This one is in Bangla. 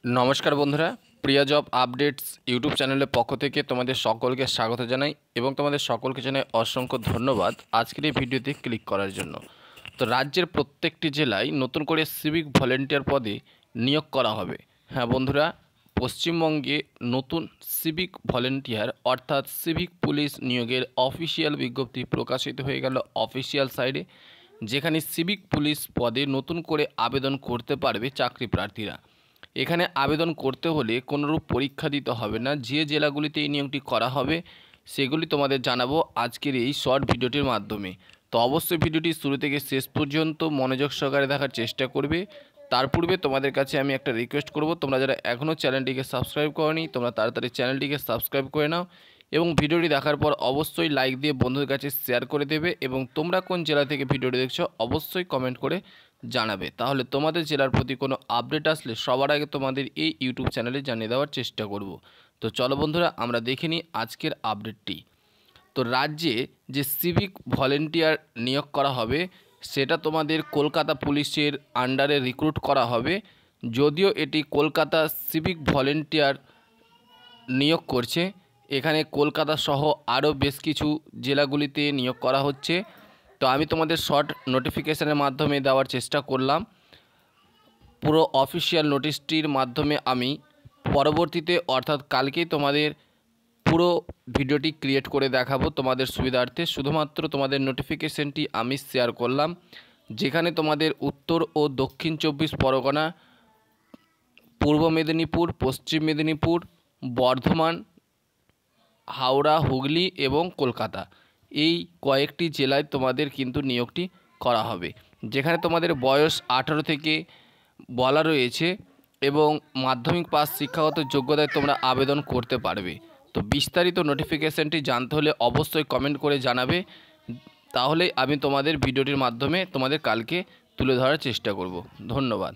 নমস্কার বন্ধুরা, প্রিয়া জব আপডেটস ইউটিউব চ্যানেলের পক্ষ থেকে তোমাদের সকলকে স্বাগত জানাই এবং তোমাদের সকলকে জানাই অসংখ্য ধন্যবাদ আজকের এই ভিডিওতে ক্লিক করার জন্য। তো রাজ্যের প্রত্যেকটি জেলায় নতুন করে সিভিক ভলেন্টিয়ার পদে নিয়োগ করা হবে। হ্যাঁ বন্ধুরা, পশ্চিমবঙ্গে নতুন সিভিক ভলেন্টিয়ার অর্থাৎ সিভিক পুলিশ নিয়োগের অফিসিয়াল বিজ্ঞপ্তি প্রকাশিত হয়ে গেল অফিসিয়াল সাইটে, যেখানে সিভিক পুলিশ পদে নতুন করে আবেদন করতে পারবে চাকরি প্রার্থীরা। এখানে আবেদন করতে হলে কোনোরূপ পরীক্ষা দিতে হবে না। যে জেলাগুলিতে এই নিয়োগটি করা হবে সেগুলি তোমাদের জানাবো আজকের এই শর্ট ভিডিওটির মাধ্যমে। তো অবশ্যই ভিডিওটি শুরু থেকে শেষ পর্যন্ত মনোযোগ সহকারে দেখার চেষ্টা করবে। তার পূর্বে তোমাদের কাছে আমি একটা রিকোয়েস্ট করব, তোমরা যারা এখনও চ্যানেলটিকে সাবস্ক্রাইব করোনি তোমরা তাড়াতাড়ি চ্যানেলটিকে সাবস্ক্রাইব করে নাও এবং ভিডিওটি দেখার পর অবশ্যই লাইক দিয়ে বন্ধুদের কাছে শেয়ার করে দেবে এবং তোমরা কোন জেলা থেকে ভিডিওটি দেখছো অবশ্যই কমেন্ট করে জানাবে। তাহলে তোমাদের জেলার প্রতি কোনো আপডেট আসলে সবার আগে তোমাদের এই ইউটিউব চ্যানেলে জানিয়ে দেওয়ার চেষ্টা করব। তো চলো বন্ধুরা, আমরা দেখে নিই আজকের আপডেটটি। তো রাজ্যে যে সিভিক ভলেন্টিয়ার নিয়োগ করা হবে সেটা তোমাদের কলকাতা পুলিশের আন্ডারে রিক্রুট করা হবে। যদিও এটি কলকাতা সিভিক ভলেন্টিয়ার নিয়োগ করছে, এখানে কলকাতা সহ আরও বেশ কিছু জেলাগুলিতে নিয়োগ করা হচ্ছে। তো আমি তোমাদের শর্ট নোটিফিকেশানের মাধ্যমে দেওয়ার চেষ্টা করলাম। পুরো অফিসিয়াল নোটিশটির মাধ্যমে আমি পরবর্তীতে অর্থাৎ কালকেই তোমাদের পুরো ভিডিওটি ক্রিয়েট করে দেখাবো তোমাদের সুবিধার্থে। শুধুমাত্র তোমাদের নোটিফিকেশানটি আমি শেয়ার করলাম, যেখানে তোমাদের উত্তর ও দক্ষিণ 24 পরগনা, পূর্ব মেদিনীপুর, পশ্চিম মেদিনীপুর, বর্ধমান, হাওড়া, হুগলি এবং কলকাতা, এই কয়েকটি জেলায় তোমাদের কিন্তু নিয়োগটি করা হবে। যেখানে তোমাদের বয়স 18 থেকে বলা রয়েছে এবং মাধ্যমিক পাস শিক্ষাগত যোগ্যতায় তোমরা আবেদন করতে পারবে। তো বিস্তারিত নোটিফিকেশানটি জানতে হলে অবশ্যই কমেন্ট করে জানাবে, তাহলে আমি তোমাদের ভিডিওটির মাধ্যমে তোমাদের কালকে তুলে ধরার চেষ্টা করব। ধন্যবাদ।